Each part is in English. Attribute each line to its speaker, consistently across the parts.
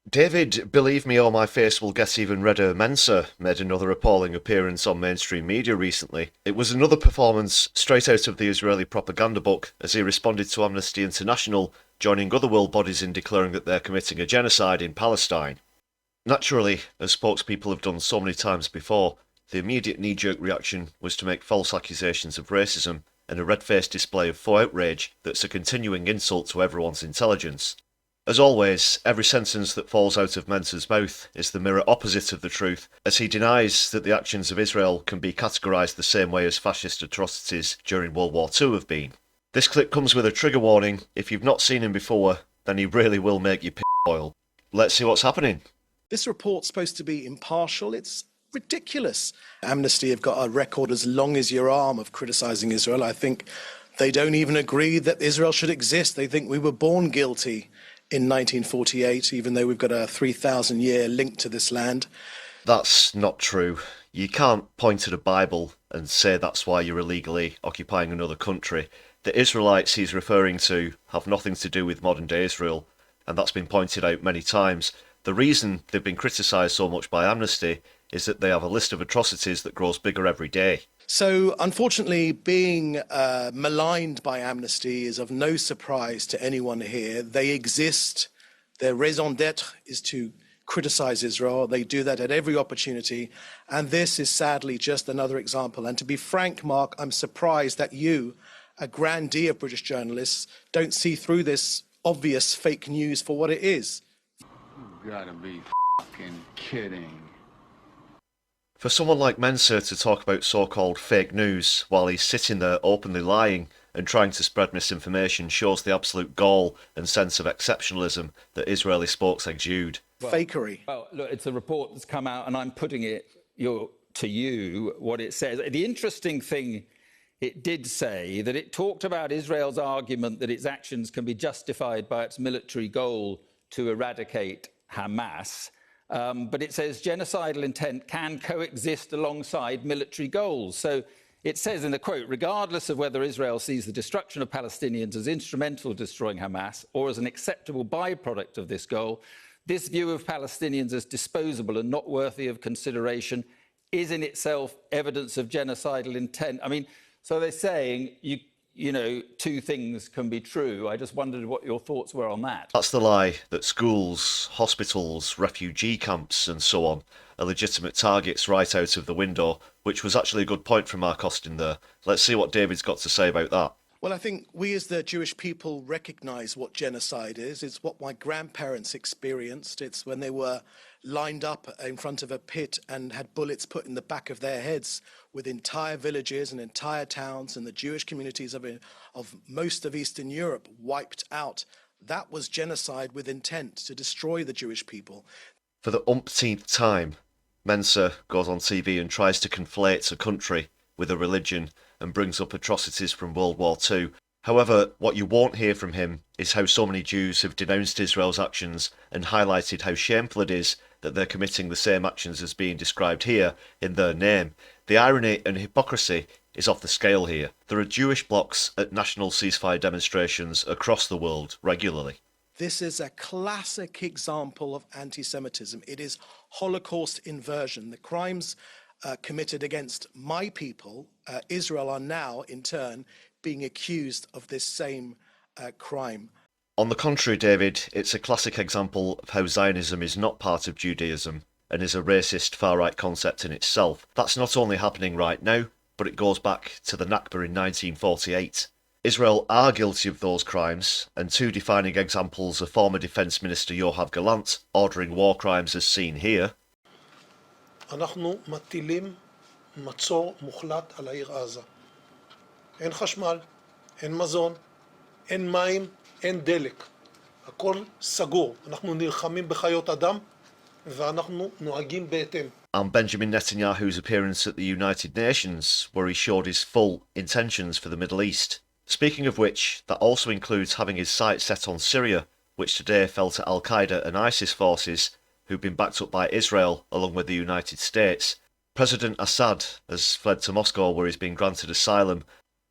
Speaker 1: David, believe me or my face will get even redder, Mencer made another appalling appearance on mainstream media recently. It was another performance straight out of the Israeli propaganda book as he responded to Amnesty International, joining other world bodies in declaring that they're committing a genocide in Palestine. Naturally, as spokespeople have done so many times before, the immediate knee-jerk reaction was to make false accusations of racism and a red-faced display of faux outrage that's a continuing insult to everyone's intelligence. As always, every sentence that falls out of Mencer's mouth is the mirror opposite of the truth, as he denies that the actions of Israel can be categorised the same way as fascist atrocities during World War II have been. This clip comes with a trigger warning. If you've not seen him before, then he really will make you boil. Let's see what's happening.
Speaker 2: This report's supposed to be impartial. It's ridiculous. Amnesty have got a record as long as your arm of criticising Israel. I think they don't even agree that Israel should exist. They think we were born guilty in 1948, even though we've got a 3,000-year link to this land.
Speaker 1: That's not true. You can't point to the Bible and say that's why you're illegally occupying another country. The Israelites he's referring to have nothing to do with modern-day Israel, and that's been pointed out many times. The reason they've been criticised so much by Amnesty is that they have a list of atrocities that grows bigger every day.
Speaker 2: So, unfortunately, being maligned by Amnesty is of no surprise to anyone here. They exist. Their raison d'etre is to criticise Israel. They do that at every opportunity. And this is sadly just another example. And to be frank, Mark, I'm surprised that you, a grandee of British journalists, don't see through this obvious fake news for what it is.
Speaker 3: You gotta be fucking kidding.
Speaker 1: For someone like Mencer to talk about so-called fake news while he's sitting there openly lying and trying to spread misinformation shows the absolute gall and sense of exceptionalism that Israeli spokes exude.
Speaker 2: Fakery.
Speaker 4: Well, look, it's a report that's come out, and I'm putting it to you what it says. The interesting thing, it did say that it talked about Israel's argument that its actions can be justified by its military goal to eradicate Hamas. But it says genocidal intent can coexist alongside military goals. So it says in the quote, regardless of whether Israel sees the destruction of Palestinians as instrumental in destroying Hamas or as an acceptable byproduct of this goal, this view of Palestinians as disposable and not worthy of consideration is in itself evidence of genocidal intent. I mean, so they're saying you know, two things can be true. I just wondered what your thoughts were on that.
Speaker 1: That's the lie that schools, hospitals, refugee camps and so on are legitimate targets right out of the window, which was actually a good point from Mark Austin there. Let's see what David's got to say about that.
Speaker 2: Well, I think we as the Jewish people recognise what genocide is. It's what my grandparents experienced. It's when they were lined up in front of a pit and had bullets put in the back of their heads, with entire villages and entire towns and the Jewish communities of most of Eastern Europe wiped out. That was genocide with intent to destroy the Jewish people.
Speaker 1: For the umpteenth time, Mencer goes on TV and tries to conflate a country with a religion and brings up atrocities from World War II. However, what you won't hear from him is how so many Jews have denounced Israel's actions and highlighted how shameful it is that they're committing the same actions as being described here in their name. The irony and hypocrisy is off the scale here. There are Jewish blocs at national ceasefire demonstrations across the world regularly.
Speaker 2: This is a classic example of anti-Semitism. It is Holocaust inversion. The crimes committed against my people, Israel, are now, in turn, being accused of this same crime.
Speaker 1: On the contrary, David, it's a classic example of how Zionism is not part of Judaism and is a racist far-right concept in itself. That's not only happening right now, but it goes back to the Nakba in 1948. Israel are guilty of those crimes, and two defining examples are former Defence Minister Yoav Gallant ordering war crimes as seen here.
Speaker 5: אנחנו מטילים מצור מוחלט על העיר עזה. אין חשמל, אין מזון, אין מים, אין דלק. הכל סגור. אנחנו נלחמים בחיות אדם ואנחנו נוהגים בהתאם.
Speaker 1: And Benjamin Netanyahu's appearance at the United Nations, where he showed his full intentions for the Middle East. Speaking of which, that also includes having his sights set on Syria, which today fell to Al-Qaeda and ISIS forces, who've been backed up by Israel along with the United States. President Assad has fled to Moscow, where he's been granted asylum,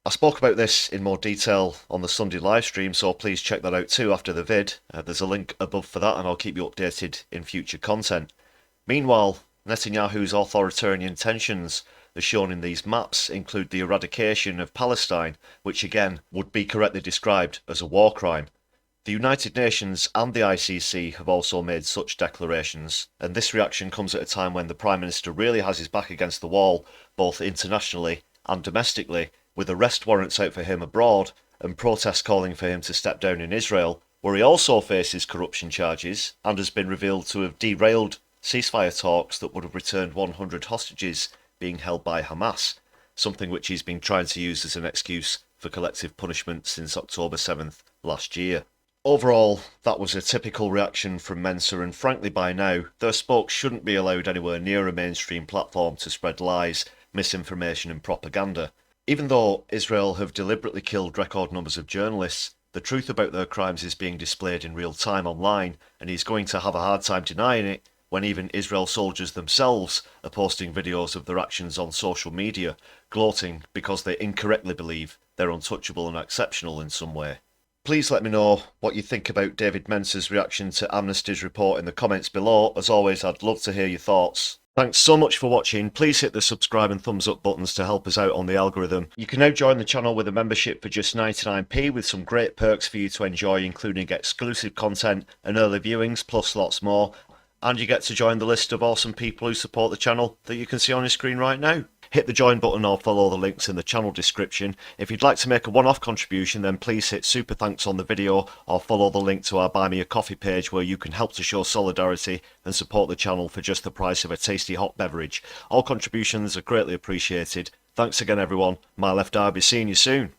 Speaker 1: I spoke about this in more detail on the Sunday livestream, so please check that out too after the vid. There's a link above for that, and I'll keep you updated in future content. Meanwhile, Netanyahu's authoritarian intentions, as shown in these maps, include the eradication of Palestine, which again would be correctly described as a war crime. The United Nations and the ICC have also made such declarations, and this reaction comes at a time when the Prime Minister really has his back against the wall, both internationally and domestically, with arrest warrants out for him abroad and protests calling for him to step down in Israel, where he also faces corruption charges and has been revealed to have derailed ceasefire talks that would have returned 100 hostages being held by Hamas, something which he's been trying to use as an excuse for collective punishment since October 7th last year. Overall, that was a typical reaction from Mencer, and frankly by now, their spokes shouldn't be allowed anywhere near a mainstream platform to spread lies, misinformation and propaganda. Even though Israel have deliberately killed record numbers of journalists, the truth about their crimes is being displayed in real time online, and he's going to have a hard time denying it when even Israel soldiers themselves are posting videos of their actions on social media, gloating because they incorrectly believe they're untouchable and exceptional in some way. Please let me know what you think about David Mencer's reaction to Amnesty's report in the comments below. As always, I'd love to hear your thoughts. Thanks so much for watching. Please hit the subscribe and thumbs up buttons to help us out on the algorithm. You can now join the channel with a membership for just 99p with some great perks for you to enjoy, including exclusive content and early viewings, plus lots more. And you get to join the list of awesome people who support the channel that you can see on your screen right now. Hit the join button or follow the links in the channel description. If you'd like to make a one-off contribution, then please hit super thanks on the video or follow the link to our Buy Me a Coffee page, where you can help to show solidarity and support the channel for just the price of a tasty hot beverage. All contributions are greatly appreciated. Thanks again everyone. My left eye, be seeing you soon.